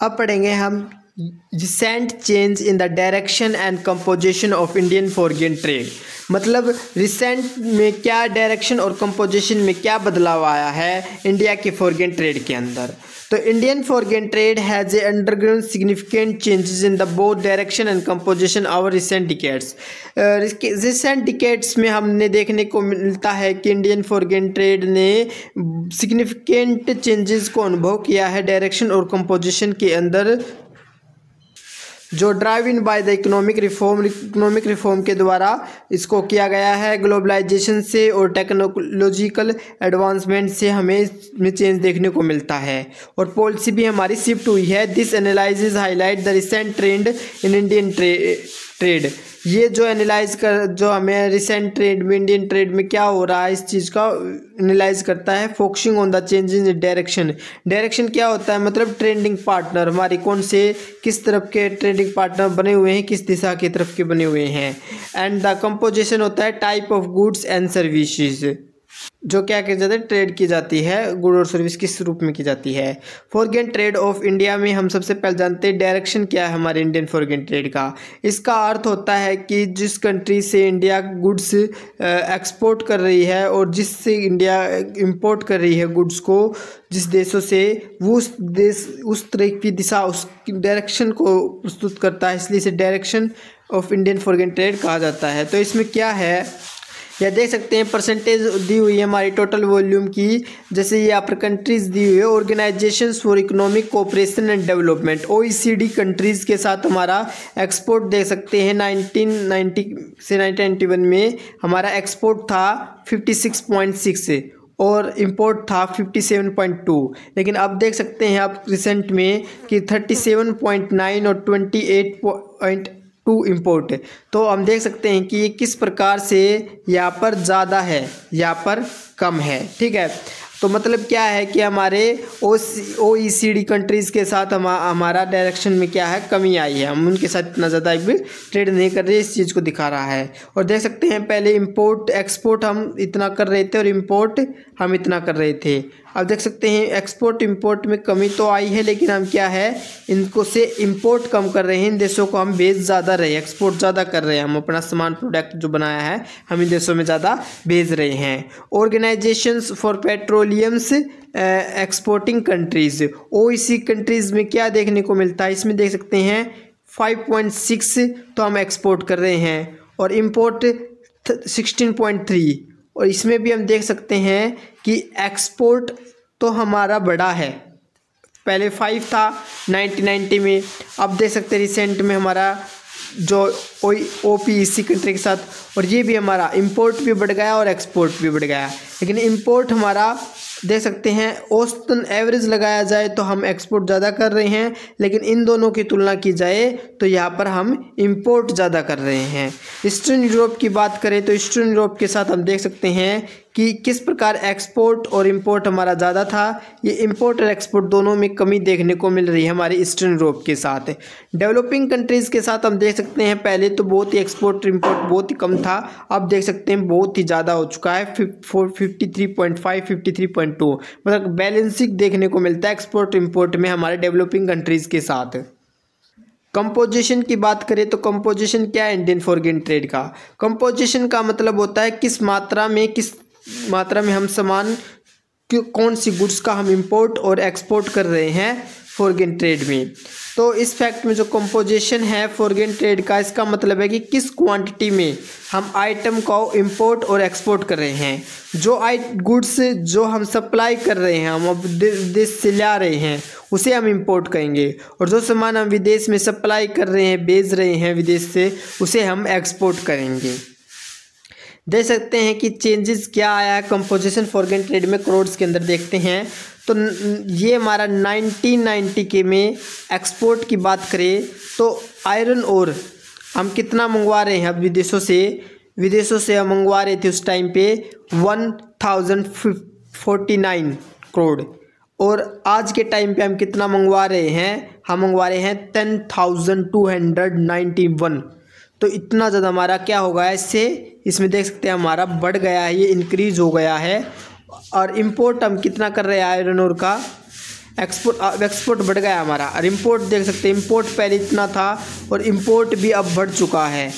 अब पढ़ेंगे हम recent change in the direction and composition of Indian foreign trade. मतलब रिसेंट में क्या डायरेक्शन और कंपोजिशन में क्या बदलाव आया है इंडिया के फॉरेन ट्रेड के अंदर। तो Indian foreign trade has undergone significant changes in the both direction and composition over recent decades. Recent decades में हमने देखने को मिलता है कि इंडियन फॉरेन ट्रेड ने सिग्निफिकेंट चेंजेस को अनुभव किया है डायरेक्शन और कंपोजिशन के अंदर, जो drive in by the economic reform के द्वारा इसको किया गया है। ग्लोबलाइजेशन से और टेक्नोलॉजिकल एडवांसमेंट से हमें इसमें चेंज देखने को मिलता है और पॉलिसी भी हमारी शिफ्ट हुई है। This analysis highlight the recent trend in Indian trade. ये जो एनालाइज कर जो हमें रिसेंट ट्रेड में इंडियन ट्रेड में क्या हो रहा है इस चीज़ का एनालाइज करता है। Focusing on the change in direction. Direction क्या होता है, मतलब ट्रेंडिंग पार्टनर हमारे कौन से किस तरफ के ट्रेंडिंग पार्टनर बने हुए हैं, किस दिशा की तरफ के बने हुए हैं। एंड द कंपोजिशन होता है type of goods and services, जो क्या की जाती है ट्रेड की जाती है, गुड और सर्विस किस रूप में की जाती है। फॉरेन ट्रेड ऑफ इंडिया में हम सबसे पहले जानते हैं डायरेक्शन क्या है हमारे इंडियन फॉरेन ट्रेड का। इसका अर्थ होता है कि जिस कंट्री से इंडिया गुड्स एक्सपोर्ट कर रही है और जिससे इंडिया इंपोर्ट कर रही है गुड्स को, जिस देशों से, वो उस देश उस तरह की दिशा उस डायरेक्शन को प्रस्तुत करता है, इसलिए इसे direction of Indian foreign trade कहा जाता है। तो इसमें क्या है यह देख सकते हैं, परसेंटेज दी हुई है हमारी टोटल वॉल्यूम की। जैसे ये यहाँ पर कंट्रीज़ दी हुई है, organisations for economic cooperation and development OECD countries के साथ हमारा एक्सपोर्ट देख सकते हैं। 1990 से 1991 में हमारा एक्सपोर्ट था 56.6 और इंपोर्ट था 57.2, लेकिन अब देख सकते हैं आप रिसेंट में कि 37.9 और 28.2 इंपोर्ट। तो हम देख सकते हैं कि ये किस प्रकार से यहाँ पर ज़्यादा है, यहाँ पर कम है। ठीक है, तो मतलब क्या है कि हमारे OECD कंट्रीज़ के साथ हमारा डायरेक्शन में क्या है, कमी आई है। हम उनके साथ इतना ज़्यादा भी ट्रेड नहीं कर रहे, इस चीज़ को दिखा रहा है। और देख सकते हैं पहले इंपोर्ट एक्सपोर्ट हम इतना कर रहे थे और इंपोर्ट हम इतना कर रहे थे। अब देख सकते हैं एक्सपोर्ट इंपोर्ट में कमी तो आई है, लेकिन हम क्या है इनको से इंपोर्ट कम कर रहे हैं। इन देशों को हम भेज ज़्यादा रहे, एक्सपोर्ट ज़्यादा कर रहे हैं। हम अपना सामान प्रोडक्ट जो बनाया है हम इन देशों में ज़्यादा भेज रहे हैं। Organisations for petroleums exporting countries, OECD countries में क्या देखने को मिलता है, इसमें देख सकते हैं 5.6 तो हम एक्सपोर्ट कर रहे हैं और इंपोर्ट 16.3। और इसमें भी हम देख सकते हैं कि एक्सपोर्ट तो हमारा बढ़ा है, पहले 5 था 1990 में। अब देख सकते हैं रिसेंट में हमारा जो OPEC कंट्री के साथ, और ये भी हमारा इंपोर्ट भी बढ़ गया और एक्सपोर्ट भी बढ़ गया। लेकिन इंपोर्ट हमारा देख सकते हैं औसतन एवरेज लगाया जाए तो हम एक्सपोर्ट ज़्यादा कर रहे हैं, लेकिन इन दोनों की तुलना की जाए तो यहाँ पर हम इंपोर्ट ज़्यादा कर रहे हैं। ईस्टर्न यूरोप की बात करें तो ईस्टर्न यूरोप के साथ हम देख सकते हैं कि किस प्रकार एक्सपोर्ट और इंपोर्ट हमारा ज़्यादा था। ये इंपोर्ट और एक्सपोर्ट दोनों में कमी देखने को मिल रही है हमारे ईस्टर्न यूरोप के साथ। डेवलपिंग कंट्रीज़ के साथ हम देख सकते हैं पहले तो बहुत ही एक्सपोर्ट इंपोर्ट बहुत ही कम था, अब देख सकते हैं बहुत ही ज़्यादा हो चुका है 53.5 53.2, मतलब बैलेंसिंग देखने को मिलता है एक्सपोर्ट इंपोर्ट में हमारे डेवलपिंग कंट्रीज़ के साथ। कंपोजिशन की बात करें तो कंपोजिशन क्या है इंडियन फॉरेन ट्रेड का। कंपोजिशन का मतलब होता है किस मात्रा में हम सामान कौन सी गुड्स का हम इंपोर्ट और एक्सपोर्ट कर रहे हैं फॉरेन ट्रेड में। तो इस फैक्ट में जो कंपोजिशन है फॉरेन ट्रेड का, इसका मतलब है कि किस क्वांटिटी में हम आइटम को इंपोर्ट और एक्सपोर्ट कर रहे हैं। जो गुड्स जो हम सप्लाई कर रहे हैं, हम अब विदेश से ला रहे हैं, उसे हम इंपोर्ट करेंगे, और जो सामान हम विदेश में सप्लाई कर रहे हैं, भेज रहे हैं विदेश से, उसे हम एक्सपोर्ट करेंगे। देख सकते हैं कि चेंजेस क्या आया है कंपोजिशन फॉरेन ट्रेड में करोड्स के अंदर देखते हैं। तो ये हमारा 1990 के में एक्सपोर्ट की बात करें तो आयरन ओर हम कितना मंगवा रहे हैं अब विदेशों से हम मंगवा रहे थे उस टाइम पे 1049 करोड़, और आज के टाइम पे हम कितना मंगवा रहे हैं, हम मंगवा रहे हैं 10,291। तो इतना ज़्यादा हमारा क्या होगा इसमें देख सकते हैं हमारा बढ़ गया है, ये इंक्रीज हो गया है। और इंपोर्ट हम कितना कर रहे हैं आयरन ओर का, एक्सपोर्ट बढ़ गया हमारा। और इम्पोर्ट देख सकते हैं, इम्पोर्ट पहले इतना था और इम्पोर्ट भी अब बढ़ चुका है।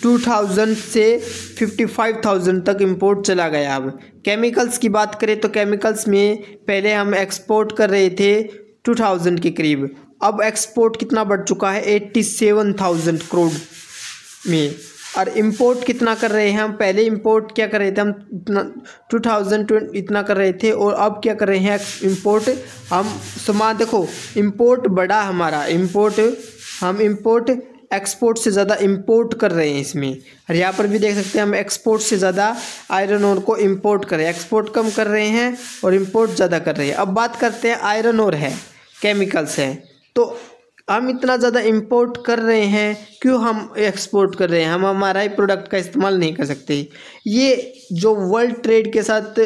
2000 से 55,000 तक इम्पोर्ट चला गया। अब केमिकल्स की बात करें तो केमिकल्स में पहले हम एक्सपोर्ट कर रहे थे 2000 के करीब, अब एक्सपोर्ट कितना बढ़ चुका है 87,000 करोड़ में। और इम्पोर्ट कितना कर रहे हैं हम, पहले इम्पोर्ट क्या कर रहे थे हम इतना 2020 इतना कर रहे थे, और अब क्या कर रहे हैं इम्पोर्ट हम सामान देखो इम्पोर्ट बढ़ा हमारा, इम्पोर्ट एक्सपोर्ट से ज़्यादा इंपोर्ट कर रहे हैं इसमें। और यहाँ पर भी देख सकते हैं हम एक्सपोर्ट से ज़्यादा आयरन ओर को इंपोर्ट कर रहे हैं, एक्सपोर्ट कम कर रहे हैं और इंपोर्ट ज़्यादा कर रहे हैं। अब बात करते हैं आयरन ओर है, केमिकल्स हैं, तो हम इतना ज़्यादा इंपोर्ट कर रहे हैं, क्यों हम एक्सपोर्ट कर रहे हैं? हम हमारा ही प्रोडक्ट का इस्तेमाल नहीं कर सकते। ये जो वर्ल्ड ट्रेड के साथ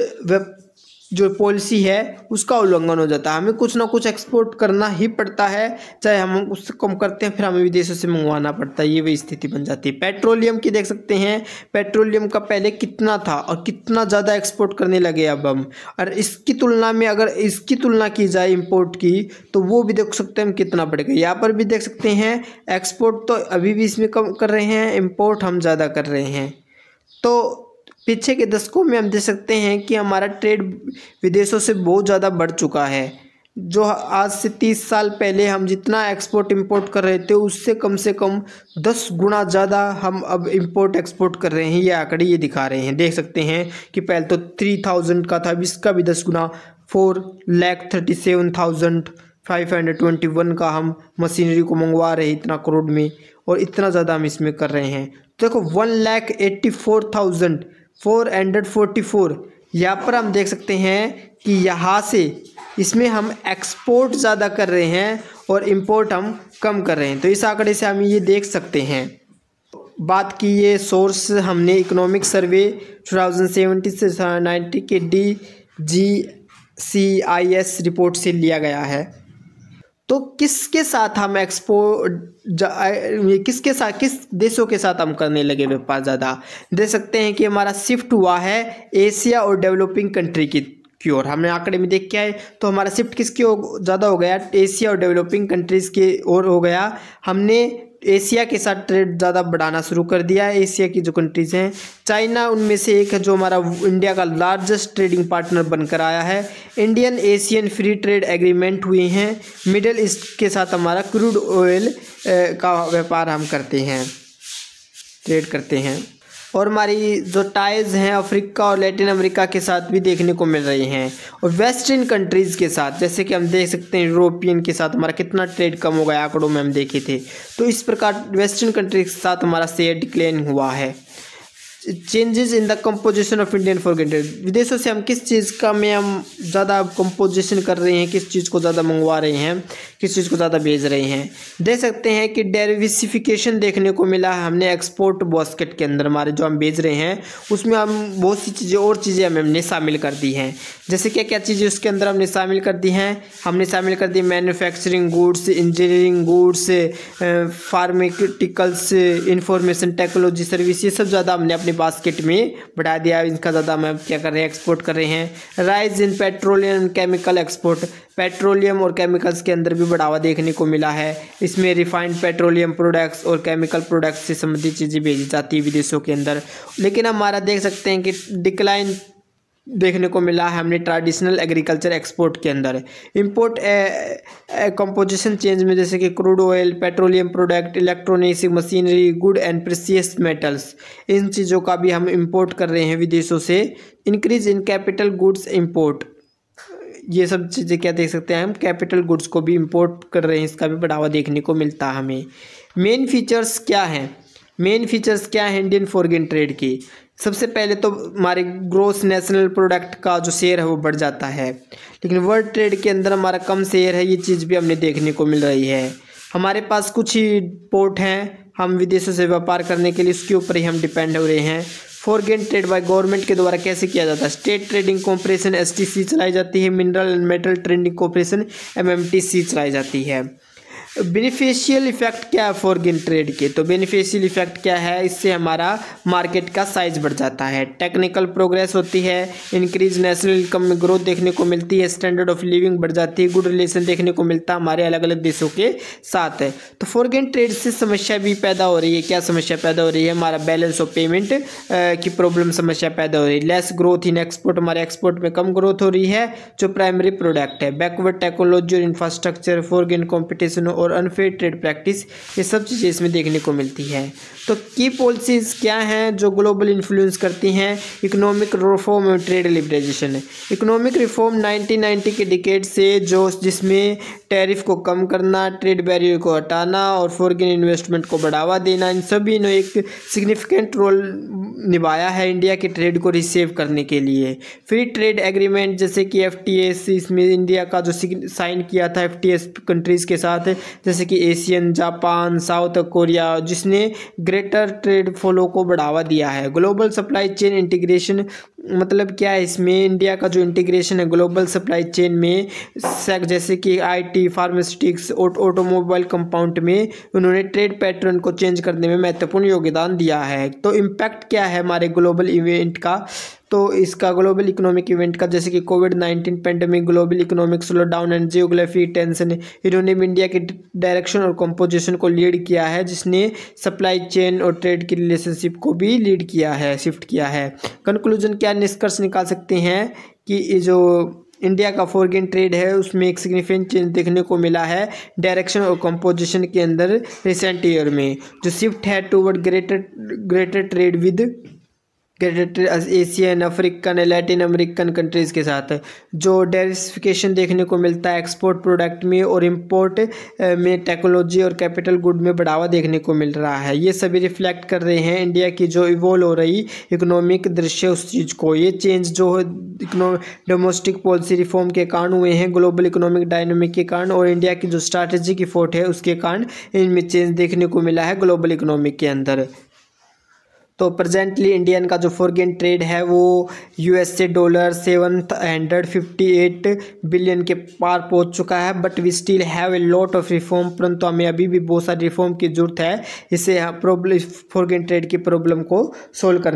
जो पॉलिसी है उसका उल्लंघन हो जाता है। हमें कुछ ना कुछ एक्सपोर्ट करना ही पड़ता है, चाहे हम उससे कम करते हैं फिर हमें विदेशों से मंगवाना पड़ता है, ये वही स्थिति बन जाती है। पेट्रोलियम की देख सकते हैं, पेट्रोलियम का पहले कितना था और कितना ज़्यादा एक्सपोर्ट करने लगे अब हम, और इसकी तुलना में अगर इसकी तुलना की जाए इंपोर्ट की तो वो भी देख सकते हैं हम कितना बढ़ गया। यहाँ पर भी देख सकते हैं एक्सपोर्ट तो अभी भी इसमें कम कर रहे हैं, इंपोर्ट हम ज़्यादा कर रहे हैं। तो पीछे के दशकों में हम देख सकते हैं कि हमारा ट्रेड विदेशों से बहुत ज़्यादा बढ़ चुका है। जो आज से 30 साल पहले हम जितना एक्सपोर्ट इंपोर्ट कर रहे थे उससे कम से कम 10 गुना ज़्यादा हम अब इंपोर्ट एक्सपोर्ट कर रहे हैं। ये आंकड़े ये दिखा रहे हैं, देख सकते हैं कि पहले तो 3000 का था, अब इसका भी 10 गुना 4,37,521 का हम मशीनरी को मंगवा रहे हैं इतना करोड़ में, और इतना ज़्यादा हम इसमें कर रहे हैं। तो देखो 1,84,444 यहाँ पर हम देख सकते हैं कि यहाँ से इसमें हम एक्सपोर्ट ज़्यादा कर रहे हैं और इंपोर्ट हम कम कर रहे हैं। तो इस आंकड़े से हम ये देख सकते हैं। बात की ये सोर्स हमने इकोनॉमिक सर्वे 2070 से 90 के DGCIS रिपोर्ट से लिया गया है। तो किसके साथ हम किस देशों के साथ हम करने लगे व्यापार ज़्यादा? देख सकते हैं कि हमारा शिफ्ट हुआ है एशिया और डेवलपिंग कंट्री की ओर। हमने आंकड़े में देख के आए तो हमारा शिफ्ट किसकी ओर ज़्यादा हो गया, एशिया और डेवलपिंग कंट्रीज़ की ओर हो गया। हमने एशिया के साथ ट्रेड ज़्यादा बढ़ाना शुरू कर दिया है। एशिया की जो कंट्रीज़ हैं, चाइना उनमें से एक है जो हमारा इंडिया का लार्जेस्ट ट्रेडिंग पार्टनर बनकर आया है। Indian Asian free trade agreement हुए हैं। मिडिल ईस्ट के साथ हमारा क्रूड ऑयल का व्यापार हम करते हैं, ट्रेड करते हैं। और हमारी जो टाइज हैं अफ्रीका और लैटिन अमेरिका के साथ भी देखने को मिल रही हैं, और वेस्टर्न कंट्रीज़ के साथ, जैसे कि हम देख सकते हैं यूरोपियन के साथ हमारा कितना ट्रेड कम हो गया, आंकड़ों में हम देखे थे। तो इस प्रकार वेस्टर्न कंट्रीज के साथ हमारा शेयर डिक्लाइन हुआ है। Changes in the composition of Indian foreign trade, विदेशों से हम किस चीज़ का में हम ज़्यादा कंपोजिशन कर रहे हैं, किस चीज़ को ज़्यादा मंगवा रहे हैं, किस चीज़ को ज़्यादा भेज रहे हैं। देख सकते हैं कि डाइवर्सिफिकेशन देखने को मिला है हमने एक्सपोर्ट बास्केट के अंदर। हमारे जो हम भेज रहे हैं उसमें हम बहुत सी चीज़ें और चीज़ें हमने शामिल कर दी हैं। जैसे क्या क्या चीज़ें उसके अंदर हमने शामिल कर दी हैं, हमने शामिल कर दी manufacturing goods, engineering goods, pharmaceuticals, information technology service, ये सब ज़्यादा हमने अपने बास्केट में बढ़ा दिया। इनका ज़्यादा हम क्या कर रहे हैं, एक्सपोर्ट कर रहे हैं। Rise in petroleum chemical export, petroleum और केमिकल्स के अंदर भी बढ़ावा देखने को मिला है। इसमें रिफाइंड पेट्रोलियम प्रोडक्ट्स और केमिकल प्रोडक्ट्स से संबंधित चीज़ें भेजी जाती है विदेशों के अंदर। लेकिन हमारा देख सकते हैं कि डिक्लाइन देखने को मिला है हमने ट्रेडिशनल एग्रीकल्चर एक्सपोर्ट के अंदर। इंपोर्ट कंपोजिशन चेंज में जैसे कि crude oil, petroleum product, electronics machinery, good and precious metals, इन चीज़ों का भी हम इंपोर्ट कर रहे हैं विदेशों से। Increase in capital goods import, ये सब चीज़ें क्या देख सकते हैं हम, कैपिटल गुड्स को भी इंपोर्ट कर रहे हैं, इसका भी बढ़ावा देखने को मिलता है हमें। मेन फीचर्स क्या हैं, इंडियन फॉरेन ट्रेड की? सबसे पहले तो हमारे ग्रोस नेशनल प्रोडक्ट का जो शेयर है वो बढ़ जाता है, लेकिन वर्ल्ड ट्रेड के अंदर हमारा कम शेयर है, ये चीज़ भी हमने देखने को मिल रही है। हमारे पास कुछ ही पोर्ट हैं, हम विदेशों से व्यापार करने के लिए उसके ऊपर ही हम डिपेंड हो रहे हैं। फॉरेन ट्रेड बाय गवर्नमेंट के द्वारा कैसे किया जाता है? स्टेट ट्रेडिंग कॉर्पोरेशन STC चलाई जाती है, mineral and metal trading corporation MMTC चलाई जाती है। बेनिफिशियल इफेक्ट क्या है फॉरेन ट्रेड के? तो बेनिफिशियल इफेक्ट क्या है, इससे हमारा मार्केट का साइज बढ़ जाता है, टेक्निकल प्रोग्रेस होती है, इंक्रीज नेशनल इनकम में ग्रोथ देखने को मिलती है, स्टैंडर्ड ऑफ लिविंग बढ़ जाती है, गुड रिलेशन देखने को मिलता है हमारे अलग अलग देशों के साथ है। तो फॉरेन ट्रेड से समस्या भी पैदा हो रही है। क्या समस्या पैदा हो रही है? हमारा बैलेंस ऑफ पेमेंट की प्रॉब्लम समस्या पैदा हो रही है। लेस ग्रोथ इन एक्सपोर्ट, हमारे एक्सपोर्ट में कम ग्रोथ हो रही है जो प्राइमरी प्रोडक्ट है। बैकवर्ड टेक्नोलॉजी और इंफ्रास्ट्रक्चर, फॉरेन कॉम्पिटिशन और अनफेयर ट्रेड प्रैक्टिस, ये सब चीज़ें इसमें देखने को मिलती है। तो की पॉलिसीज़ क्या हैं जो ग्लोबल इन्फ्लुएंस करती हैं? इकोनॉमिक रिफॉर्म और ट्रेड लिबरलाइजेशन है। इकोनॉमिक रिफॉर्म 1990 के डिकेड से जिसमें टैरिफ को कम करना, ट्रेड बैरियर को हटाना और फॉरेन इन्वेस्टमेंट को बढ़ावा देना, इन सभी ने एक सिग्निफिकेंट रोल निभाया है इंडिया के ट्रेड को रिसेव करने के लिए। फ्री ट्रेड एग्रीमेंट जैसे कि FTAs, इसमें इंडिया का जो साइन किया था FTAs कंट्रीज़ के साथ, जैसे कि एशियन, जापान, साउथ कोरिया, जिसने ग्रेटर ट्रेड फ्लो को बढ़ावा दिया है। ग्लोबल सप्लाई चेन इंटीग्रेशन मतलब क्या है? इसमें इंडिया का जो इंटीग्रेशन है ग्लोबल सप्लाई चेन में, जैसे कि IT, फार्मास्यूटिक्स, ऑटोमोबाइल कंपाउंड में उन्होंने ट्रेड पैटर्न को चेंज करने में महत्वपूर्ण योगदान दिया है। तो इम्पैक्ट क्या है हमारे ग्लोबल इवेंट का? तो इसका ग्लोबल इकोनॉमिक इवेंट का, जैसे कि कोविड-19 pandemic, global economic slowdown and geography tension, इन्होंने भी इंडिया के डायरेक्शन और कंपोजिशन को लीड किया है, जिसने सप्लाई चेन और ट्रेड की रिलेशनशिप को भी लीड किया है, शिफ्ट किया है। कंक्लूजन क्या निष्कर्ष निकाल सकते हैं कि जो इंडिया का फॉरेन ट्रेड है उसमें एक सिग्निफिकेंट चेंज देखने को मिला है डायरेक्शन और कंपोजिशन के अंदर रिसेंट ईयर में। जो शिफ्ट है toward greater trade with Asian, African, Latin American countries के साथ, जो डाइवर्सिफिकेशन देखने को मिलता है एक्सपोर्ट प्रोडक्ट में और इंपोर्ट में, टेक्नोलॉजी और कैपिटल गुड में बढ़ावा देखने को मिल रहा है। ये सभी रिफ्लेक्ट कर रहे हैं इंडिया की जो इवॉल्व हो रही इकोनॉमिक दृश्य उस चीज़ को। ये चेंज जो डोमेस्टिक पॉलिसी रिफॉर्म के कारण हुए हैं, ग्लोबल इकोनॉमिक डायनामिक के कारण और इंडिया की जो स्ट्रैटेजिक एफर्ट है उसके कारण इनमें चेंज देखने को मिला है ग्लोबल इकोनॉमिक के अंदर। तो प्रेजेंटली इंडियन का जो फॉरेन ट्रेड है वो US से $758 बिलियन के पार पहुंच चुका है। But we still have a lot of reform, परंतु हमें अभी भी बहुत सारी रिफॉर्म की जरूरत है इसे फॉरेन ट्रेड की प्रॉब्लम को सोल्व करने